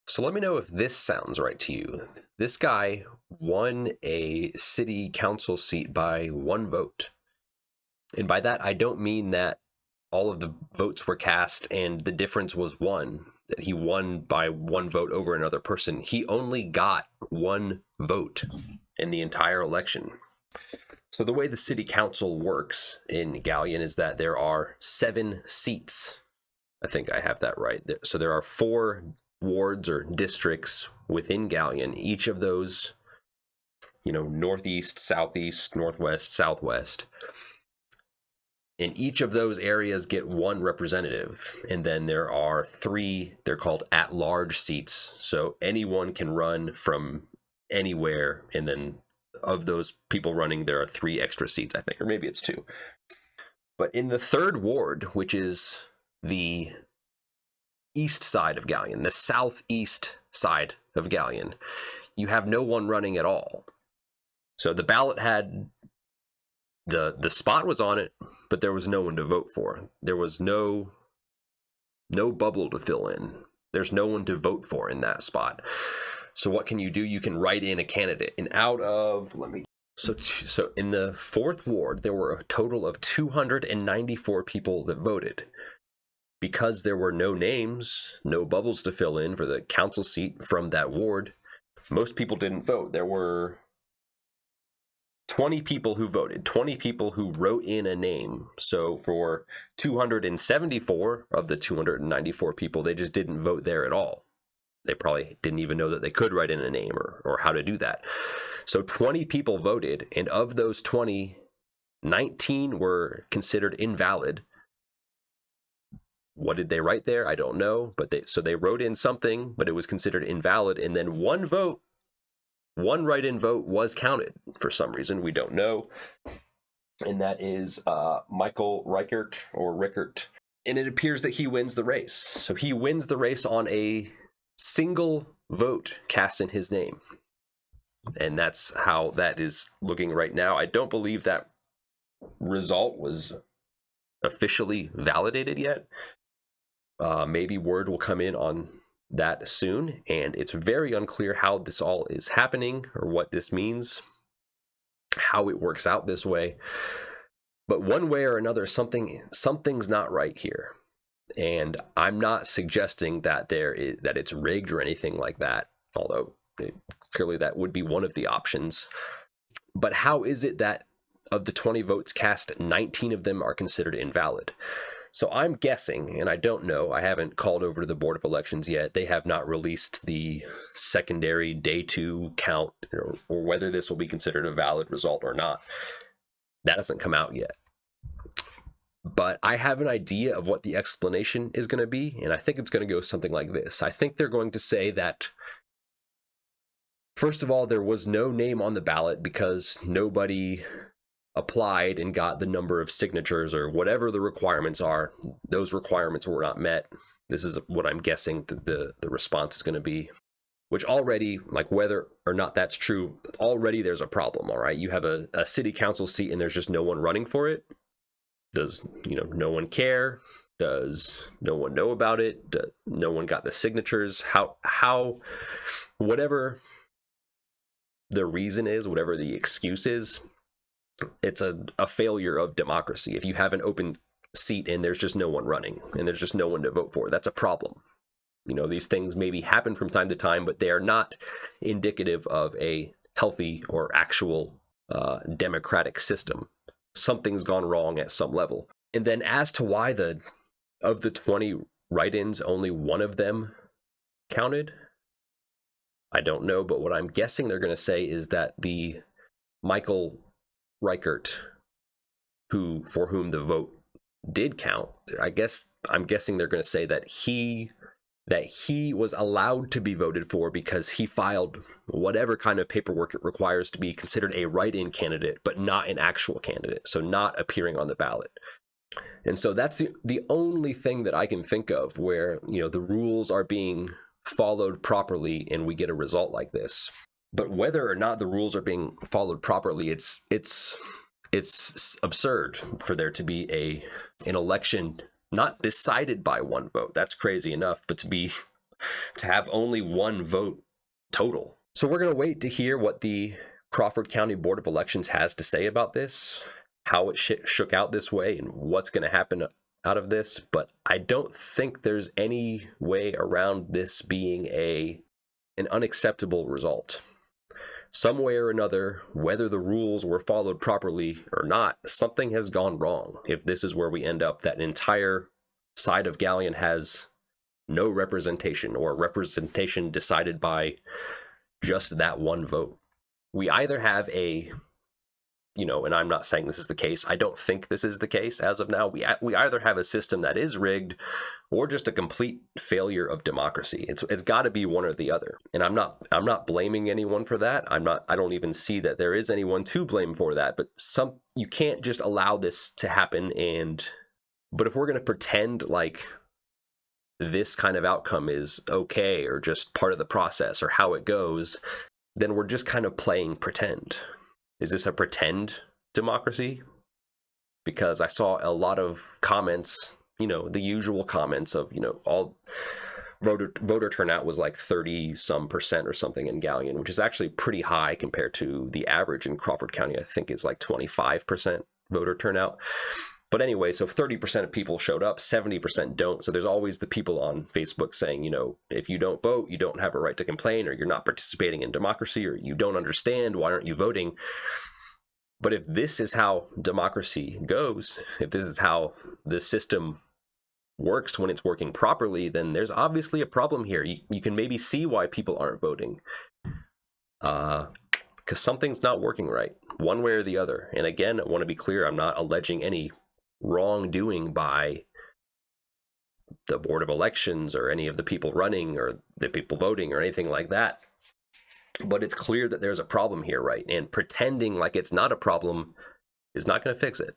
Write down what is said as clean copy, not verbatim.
So let me know if this sounds right to you. This guy won a city council seat by one vote. And by that, I don't mean that all of the votes were cast and the difference was one, that he won by one vote over another person. He only got one vote in the entire election. So the way the city council works in Galion is that there are 7 seats. I think I have that right. So there are 4 wards or districts within Galion. Each of those, northeast, southeast, northwest, southwest. And each of those areas get one representative. And then there are 3, they're called at-large seats. So anyone can run from anywhere. And then of those people running, there are 3 extra seats, I think, or maybe it's 2. But in the 3rd ward, which is the east side of Galion, the southeast side of Galion, you have no one running at all. So the ballot had the spot was on it, but there was no one to vote for. There was no bubble to fill in. There's no one to vote for in that spot. So what can you do? You can write in a candidate. And out of, so in the 4th ward, there were a total of 294 people that voted. Because there were no names, no bubbles to fill in for the council seat from that ward, most people didn't vote. There were 20 people who voted, 20 people who wrote in a name. So for 274 of the 294 people, they just didn't vote there at all. They probably didn't even know that they could write in a name or how to do that. So 20 people voted, and of those 20, 19 were considered invalid. What did they write there? I don't know, but they wrote in something, but it was considered invalid, and then one write-in vote was counted for some reason. We don't know. And that is Michael Reichert or Rickert. And it appears that he wins the race. So he wins the race on a single vote cast in his name. And that's how that is looking right now. I don't believe that result was officially validated yet. Maybe word will come in on that soon, and it's very unclear how this all is happening or what this means, how it works out this way. But one way or another, something's not right here. And I'm not suggesting that that it's rigged or anything like that, although clearly that would be one of the options. But how is it that of the 20 votes cast, 19 of them are considered invalid? So I'm guessing, and I don't know, I haven't called over to the Board of Elections yet. They have not released the secondary day 2 count or whether this will be considered a valid result or not. That hasn't come out yet. But I have an idea of what the explanation is going to be, and I think it's going to go something like this. I think they're going to say that, first of all, there was no name on the ballot because nobody applied and got the number of signatures or whatever the requirements are. Those requirements were not met. This is what I'm guessing the response is going to be, which already, like whether or not that's true, already there's a problem, all right? You have a city council seat and there's just no one running for it. Does, no one care? Does no one know about it? No one got the signatures? How, whatever the reason is, whatever the excuse is, it's a failure of democracy. If you have an open seat and there's just no one running and there's just no one to vote for, that's a problem. These things maybe happen from time to time, but they are not indicative of a healthy or actual democratic system. Something's gone wrong at some level. And then as to why of the 20 write-ins, only one of them counted, I don't know, but what I'm guessing they're going to say is that the Michael Reichert, for whom the vote did count, I'm guessing they're going to say that he was allowed to be voted for because he filed whatever kind of paperwork it requires to be considered a write-in candidate, but not an actual candidate, so not appearing on the ballot. And so that's the only thing that I can think of where, the rules are being followed properly and we get a result like this. But whether or not the rules are being followed properly, it's absurd for there to be an election not decided by one vote. That's crazy enough, but to be to have only one vote total. So we're going to wait to hear what the Crawford County Board of Elections has to say about this, how it shook out this way, and what's going to happen out of this. But I don't think there's any way around this being an unacceptable result. Some way or another, whether the rules were followed properly or not, something has gone wrong. If this is where we end up, that an entire side of Galion has no representation, or representation decided by just that one vote. We either have and I'm not saying this is the case, I don't think this is the case as of now. We either have a system that is rigged or just a complete failure of democracy. It's got to be one or the other. And I'm not blaming anyone for that. I don't even see that there is anyone to blame for that, but you can't just allow this to happen. But if we're going to pretend like this kind of outcome is okay or just part of the process or how it goes, then we're just kind of playing pretend. Is this a pretend democracy? Because I saw a lot of comments, the usual comments of, all voter turnout was like 30% or something in Galion, which is actually pretty high compared to the average in Crawford County. I think is like 25% voter turnout. But anyway, so 30% of people showed up, 70% don't. So there's always the people on Facebook saying, if you don't vote, you don't have a right to complain, or you're not participating in democracy, or you don't understand, why aren't you voting? But if this is how democracy goes, if this is how the system works when it's working properly, then there's obviously a problem here. You can maybe see why people aren't voting. Because something's not working right, one way or the other. And again, I want to be clear, I'm not alleging any wrongdoing by the Board of Elections or any of the people running or the people voting or anything like that. But it's clear that there's a problem here, right? And pretending like it's not a problem is not going to fix it.